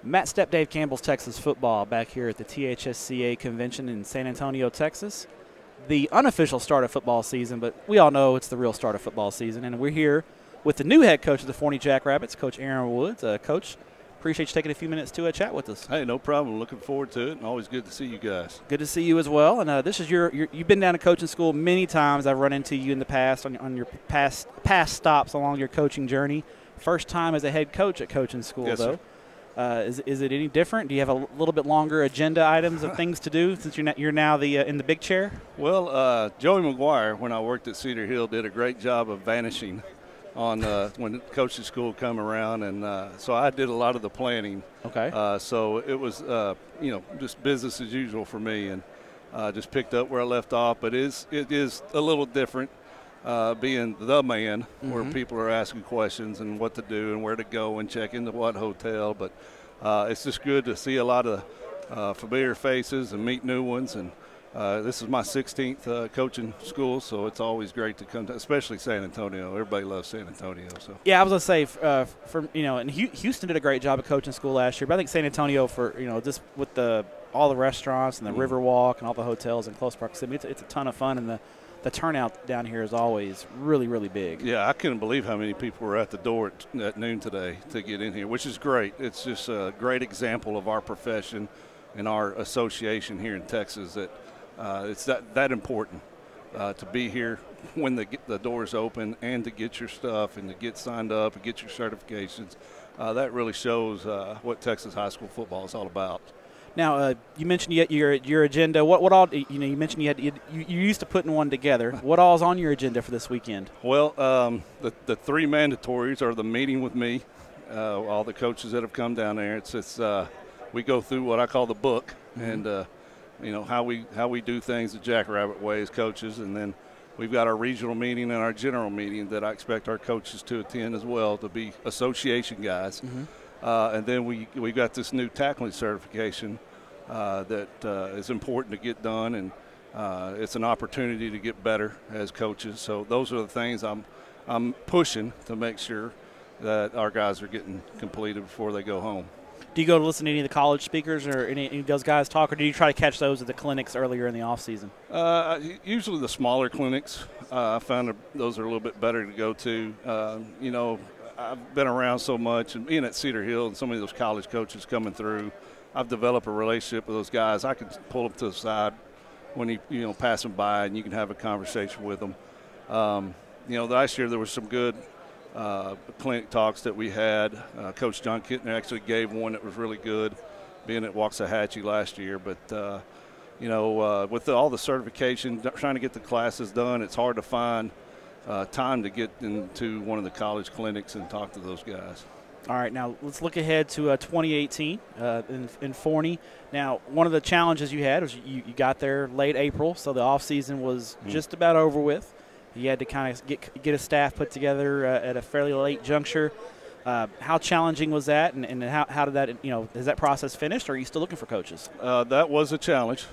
Matt Stepp, Dave Campbell's Texas football back here at the THSCA convention in San Antonio, Texas. The unofficial start of football season, but we all know it's the real start of football season. And we're here with the new head coach of the Forney Jackrabbits, Coach Aaron Woods. Coach, appreciate you taking a few minutes to chat with us. Hey, no problem. Looking forward to it, and always good to see you guys. Good to see you as well. And this is you've been down to coaching school many times. I've run into you in the past on your past stops along your coaching journey. First time as a head coach at coaching school, yes, though. Sir. Is it any different? Do you have a little bit longer agenda items of things to do since you're now in the big chair? Well, Joey McGuire, when I worked at Cedar Hill, did a great job of vanishing on when coaching school come around, and so I did a lot of the planning. Okay. So it was just business as usual for me, and just picked up where I left off. But it is a little different being the man, where people are asking questions and what to do and where to go and check into what hotel. But it's just good to see a lot of familiar faces and meet new ones. And this is my 16th coaching school, so it's always great to come to, especially San Antonio. Everybody loves San Antonio. So yeah, I was gonna say, and Houston did a great job at coaching school last year, but I think San Antonio just with all the restaurants and the Riverwalk and all the hotels in close proximity, it's a ton of fun, and the turnout down here is always really, really big. Yeah, I couldn't believe how many people were at the door at noon today to get in here, which is great. It's just a great example of our profession and our association here in Texas, that it's that important to be here when the doors open, and to get your stuff and to get signed up and get your certifications. That really shows what Texas high school football is all about. Now, you mentioned your agenda. What all? You mentioned you used to putting one together. What all's on your agenda for this weekend? Well, the three mandatories are the meeting with me, all the coaches that have come down there. We go through what I call the book, and how we do things the Jackrabbit way as coaches, and then we've got our regional meeting and our general meeting that I expect our coaches to attend as well, to be association guys. And then we got this new tackling certification that is important to get done, and it's an opportunity to get better as coaches. So those are the things I'm pushing to make sure that our guys are getting completed before they go home. Do you go to listen to any of the college speakers or any of those guys talk, or do you try to catch those at the clinics earlier in the off season? Usually the smaller clinics. I found those are a little bit better to go to. I've been around so much, and being at Cedar Hill and some of those college coaches coming through, I've developed a relationship with those guys. I can pull them to the side when you pass them by, and you can have a conversation with them. Last year there was some good clinic talks that we had. Coach John Kittner actually gave one that was really good, being at Waxahachie last year. But with all the certification, trying to get the classes done, it's hard to find time to get into one of the college clinics and talk to those guys. All right, now let's look ahead to 2018 in Forney. Now, one of the challenges you had was you got there late April, so the off season was just about over with. You had to kind of get a staff put together at a fairly late juncture. How challenging was that, and how did that, has that process finished, or are you still looking for coaches? That was a challenge.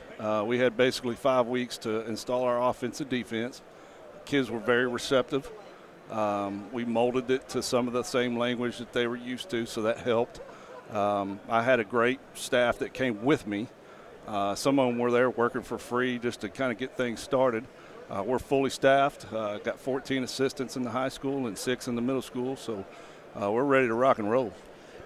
We had basically 5 weeks to install our offensive defense. Kids were very receptive. We molded it to some of the same language that they were used to, so that helped. I had a great staff that came with me. Some of them were there working for free just to kind of get things started. We're fully staffed. Got 14 assistants in the high school and 6 in the middle school, so we're ready to rock and roll.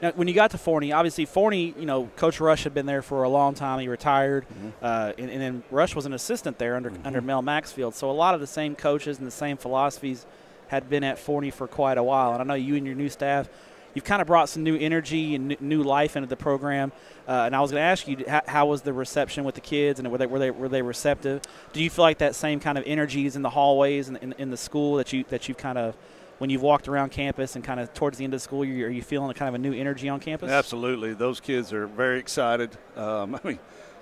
Now, when you got to Forney, obviously Forney, Coach Rush had been there for a long time. He retired, and then Rush was an assistant there under Mel Maxfield. So a lot of the same coaches and the same philosophies had been at Forney for quite a while. And I know you and your new staff, you've kind of brought some new energy and new life into the program. And I was going to ask you, how was the reception with the kids, and were they receptive? Do you feel like that same kind of energy is in the hallways and in the school that you've kind of, when you've walked around campus and kind of towards the end of the school year, are you feeling a kind of a new energy on campus? Absolutely. Those kids are very excited.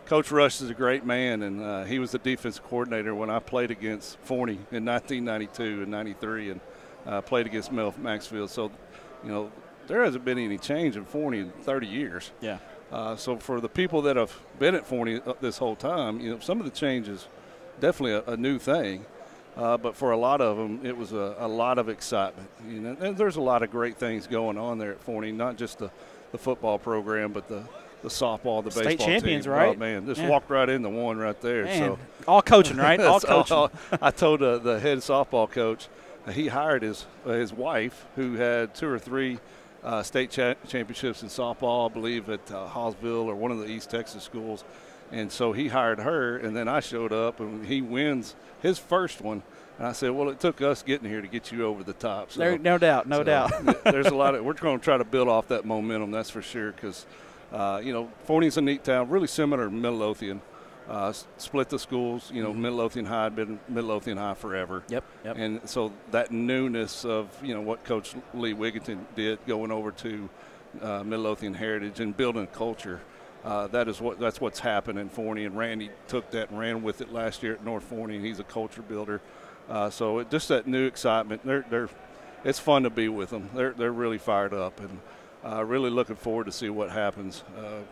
Coach Rush is a great man, and he was the defensive coordinator when I played against Forney in 1992 and 93, and played against Mel Maxfield. So, there hasn't been any change in Forney in 30 years. Yeah. So for the people that have been at Forney this whole time, some of the change is definitely a new thing. But for a lot of them, it was a lot of excitement. And there's a lot of great things going on there at Forney, not just the football program, but the softball, the state baseball champions, team. right? Oh, man, just walked right into one right there. Man, so all coaching, right? All coaching. I told the head softball coach he hired his wife, who had 2 or 3 state championships in softball, I believe at Hallsville or one of the East Texas schools, and so he hired her, and then I showed up, and he wins his first one. And I said, well, it took us getting here to get you over the top. So, no doubt, no doubt. There's a lot of – we're going to try to build off that momentum, that's for sure, because, Forney's a neat town, really similar to Midlothian. Split the schools. Midlothian High had been Midlothian High forever. Yep. And so that newness of, what Coach Lee Wigginton did going over to Midlothian Heritage and building a culture, that's what's happened in Forney. And Randy took that and ran with it last year at North Forney, and he's a culture builder. So just that new excitement. It's fun to be with them. They're really fired up, and really looking forward to see what happens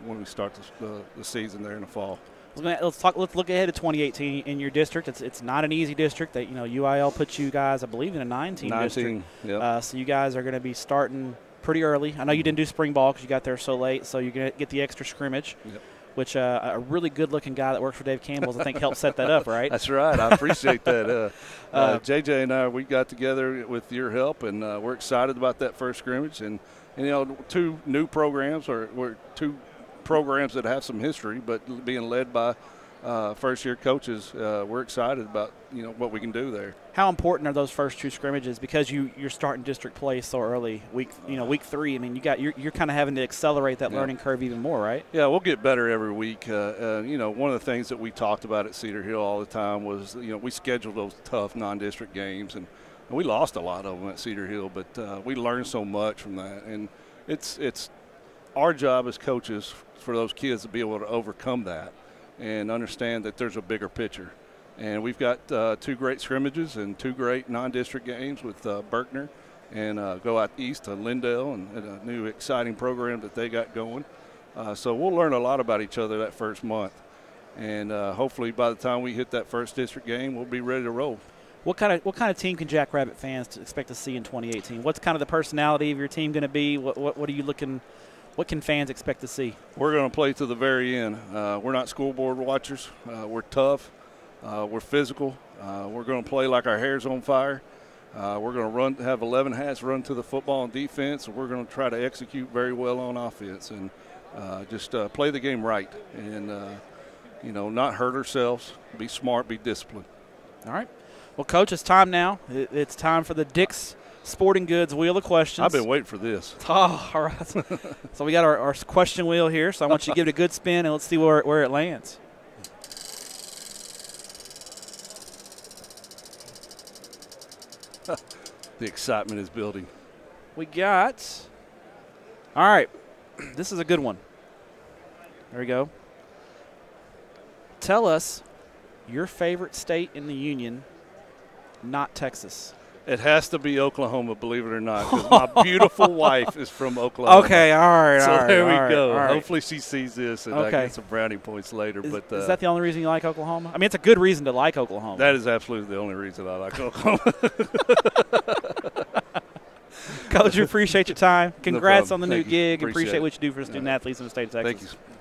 when we start the season there in the fall. Let's look ahead to 2018 in your district. It's not an easy district. That UIL puts you guys, I believe, in a 9-team district. Yep. So you guys are going to be starting pretty early. I know you didn't do spring ball because you got there so late. So you're going to get the extra scrimmage. Yep. Which a really good-looking guy that works for Dave Campbell's, I think, helped set that up, right? That's right. I appreciate that. JJ and I, we got together with your help, and we're excited about that first scrimmage. And 2 new programs, or 2 programs that have some history, but being led by first-year coaches, we're excited about what we can do there. How important are those first 2 scrimmages because you're starting district play so early, week 3? I mean, you're kind of having to accelerate that learning curve even more, right? Yeah, we'll get better every week. One of the things that we talked about at Cedar Hill all the time was we scheduled those tough non-district games, and we lost a lot of them at Cedar Hill, but we learned so much from that, and it's our job as coaches for those kids to be able to overcome that and understand that there's a bigger picture. And we've got 2 great scrimmages and 2 great non-district games with Berkner, and go out east to Lindale and a new exciting program that they got going. So we'll learn a lot about each other that first month. And hopefully by the time we hit that first district game, we'll be ready to roll. What kind of team can Jackrabbit fans expect to see in 2018? What's kind of the personality of your team going to be? What are you looking – what can fans expect to see? We're going to play to the very end. We're not scoreboard watchers. We're tough. We're physical. We're going to play like our hair's on fire. We're going to have 11 hats run to the football on defense, and we're going to try to execute very well on offense and just play the game right and, not hurt ourselves, be smart, be disciplined. All right. Well, Coach, it's time now. It's time for the Dick's Sporting Goods Wheel of Questions. I've been waiting for this. Oh, all right. So we got our question wheel here, so I want you to give it a good spin, and let's see where it lands. The excitement is building. We got – all right. This is a good one. There we go. Tell us your favorite state in the union, not Texas. It has to be Oklahoma, believe it or not, because my beautiful wife is from Oklahoma. Okay, all right, so all right. there we go. All right. Hopefully she sees this and I get some brownie points later. Is that the only reason you like Oklahoma? I mean, it's a good reason to like Oklahoma. That is absolutely the only reason I like Oklahoma. Coach, we appreciate your time. Congrats on the new Thank you. gig. Appreciate what you do for the student athletes in the state of Texas. Thank you.